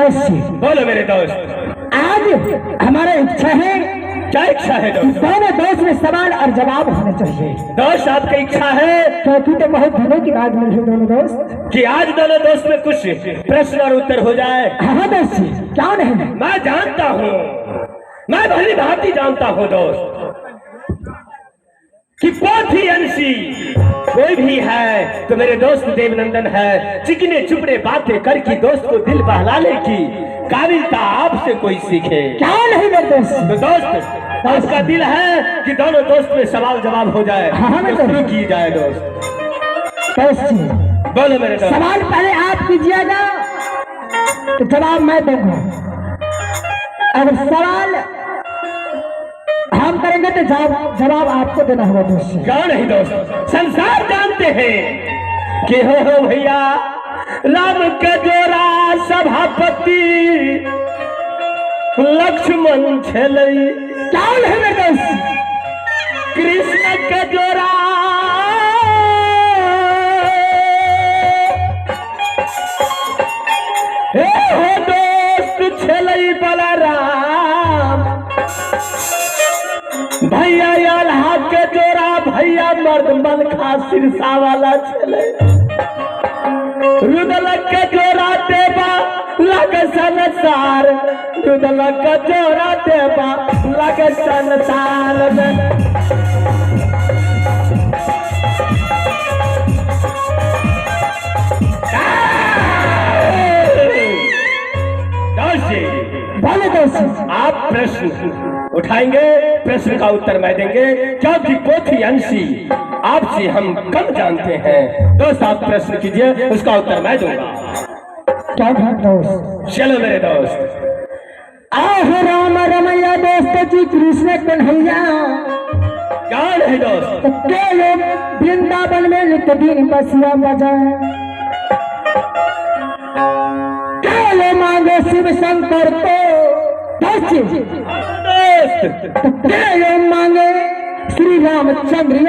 दोस्त जी बोलो मेरे दोस्त। आज हमारा इच्छा है, क्या इच्छा है दोस्त? दोनों दोस्त में सवाल और जवाब होने चाहिए। दोस्त आपकी इच्छा है क्योंकि तो बहुत दिनों की बात मिली है दोनों दोस्त कि आज दोनों दोस्त में कुछ प्रश्न और उत्तर हो जाए। हाँ दोस्त जी, क्या नहीं। मैं जानता हूँ, मैं भली भांति जानता हूँ दोस्त कि पोथी अंशी कोई भी है तो मेरे दोस्त देवनंदन है। चिकने चुपड़े बातें करके दोस्त को दिल बहलाने की काबिलता आपसे कोई सीखे। क्या नहीं मेरे दोस्त। तो दोस्त उसका दिल है कि दोनों दोस्त में सवाल जवाब हो जाए। हाँ तो शुरू की जाए दोस्त। दोस्त जी बोलो मेरे दोस्त। सवाल पहले आप कीजिएगा तो जवाब मैं दूंगा। अगर सवाल हम करेंगे तो जवाब आपको देना होगा दोस्त। क्या नहीं दोस्त, संसार जानते हैं कि हो भैया राम का जोरा सभापति लक्ष्मण छलई। क्या है मेरे दोस्त। कृष्ण का जोरा हो दोस्त छलई बलराम। भैया अल्लाह के जोरा भैया मर्द मन खा सिरसा वाला छले। रुदलक के जोरा देवा लग संसार। रुदलक के जोरा देवा लग संसार में। बोले दोस्त। आप प्रश्न उठाएंगे, प्रश्न का उत्तर मैं देंगे क्योंकि पोथी अंशी आपसे हम कम जानते हैं। दोस्त आप प्रश्न कीजिए, उसका उत्तर मैं दूंगा। क्या दोस्त। चलो मेरे दोस्त। आह राम रमैया दोस्त जी कृष्ण कन्हैया। क्या है दोस्त। के लोग वृंदावन में नित दिन बसिया बजाए। के मांगे शिव शंकर को दोस्त। के मांगे श्री रामचंद्र।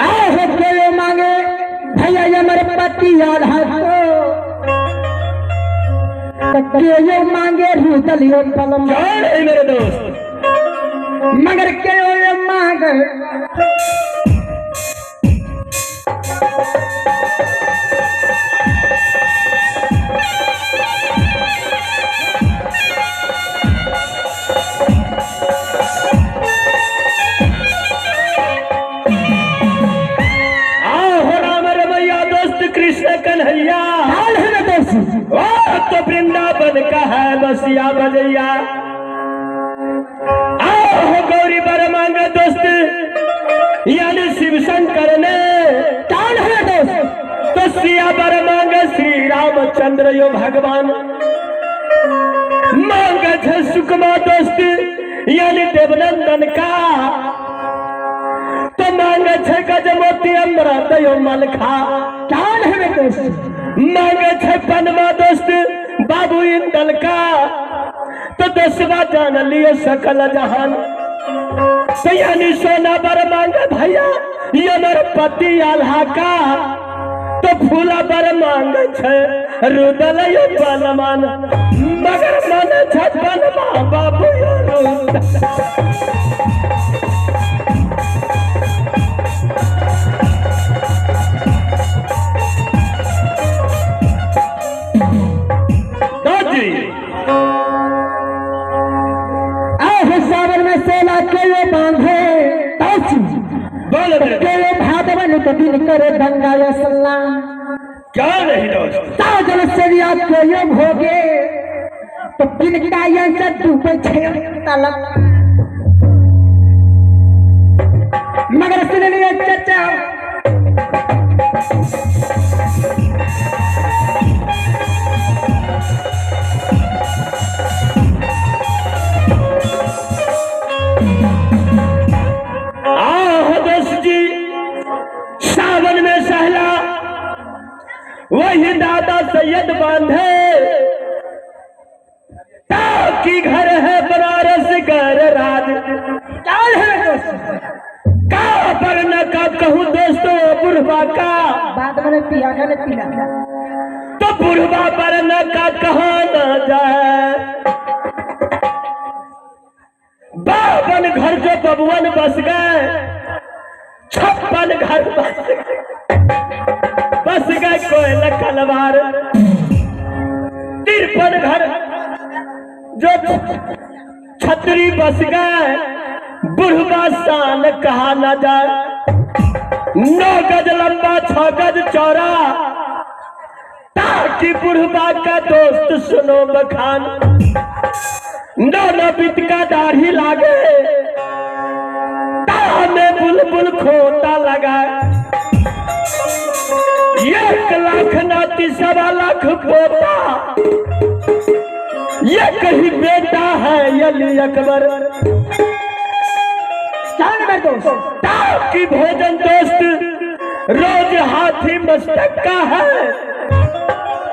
आह के मांगे भैया यमरपति आल्हा को। के मांगे रुदलियो पलम। क्या है मेरे दोस्त। मगर के मांगे कृष्ण कन्हैया। तो वृंदावन का है बसिया बजैया। आओ गौरी बर मांगे दोस्त यानी शिव शंकर ने। कौन है दोस्त। तो सिया बर मांगे श्री रामचंद्र यो भगवान। मांगे थे सुकमा दोस्त यानी देवनंदन का। तो मांगे थे गजमोती अमृत यो मलखा। कौन है दोस्त। मांगे थे पनमा दोस्त बाबू इंदल का। तो दसवा जान लिए सकल जहान। तो यानी सोना बर मांगे भैया यमरपति आल्हा का। तो फूला बर मांगे छे रुदल यो बलमान। मगर मन छे पनमा बाबू सावन में सेला के बांधे। बोलो भादवन के दिन करे दंगा या सलाम। क्या नहीं दोस्त। साजल से भी आपको योग हो गए तो तिनका ये चट्टू पे तलक। मगर सुन लिया चचा सावन में सहला वही दादा सैयद बांधे। ताकि घर है बनारस घर राज। क्या है का पर न का कहूँ दोस्तों बुढ़वा का बाद में पिया ने पीला तो बुढ़वा बरना का कहा न जाए। बावन घर जो बबुअन बस गए, 56 घर बस गए कोयल कलवार। 53 घर जो छतरी बस गए, बुढ़वा शान कहा न जाए। 9 गज लंबा 6 गज चौड़ा, ताकि बुढ़वा का दोस्त सुनो बखान। 9 बित का दाढ़ी लागे, में बुलबुल खोता लगा। 1 लाख नाती 1.25 लाख पोता, ये कहीं बेटा है अली अकबर। की भोजन दोस्त रोज हाथी मस्तक का है,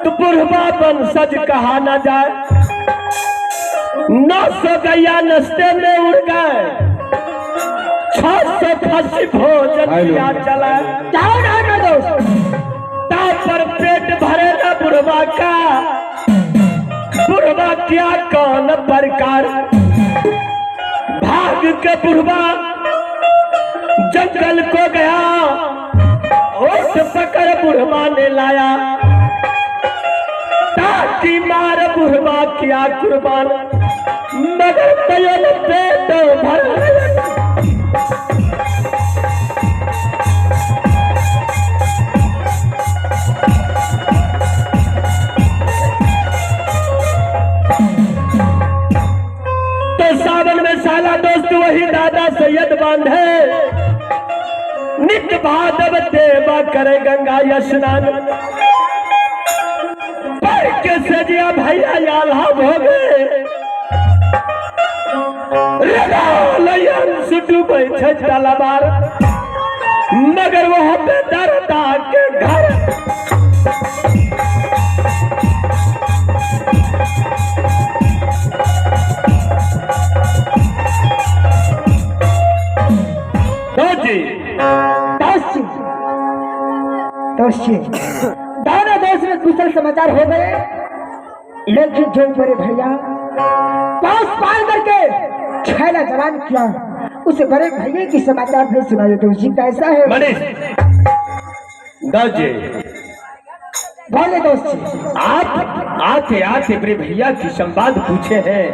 तो बुढ़वा वंशज कहा न जाए। 900 गैया नस्ते में उड़ गए, 600 खसी भोजन किया चला। पर पेट भरे न बुढ़वा का, बुढ़वा क्या कौन प्रकार। भाग के बुढ़वा जंगल को गया, ओठ पकड़ बुढ़वा ने लाया। ताकि मार बुढ़वा किया कुर्बान, मगर तयल पेट भर। तो सावन में साला दोस्त वही दादा सैयद बांधे, नित्य भादव देवा करे गंगा स्नान। पर के सजिया भैया आल्हा भोगे, डूबे तलवार, मगर वहां पे दरदा के घर। दोनों देश में कुशल समाचार हो गए, लेकिन जो बड़े भैया पास पाल करके छैला जवान किया, उस बड़े भैया की समाचार भी सुनाइए। तो जी कैसा है बोले दोस्त, आप आते आते बड़े भैया की संवाद पूछे हैं।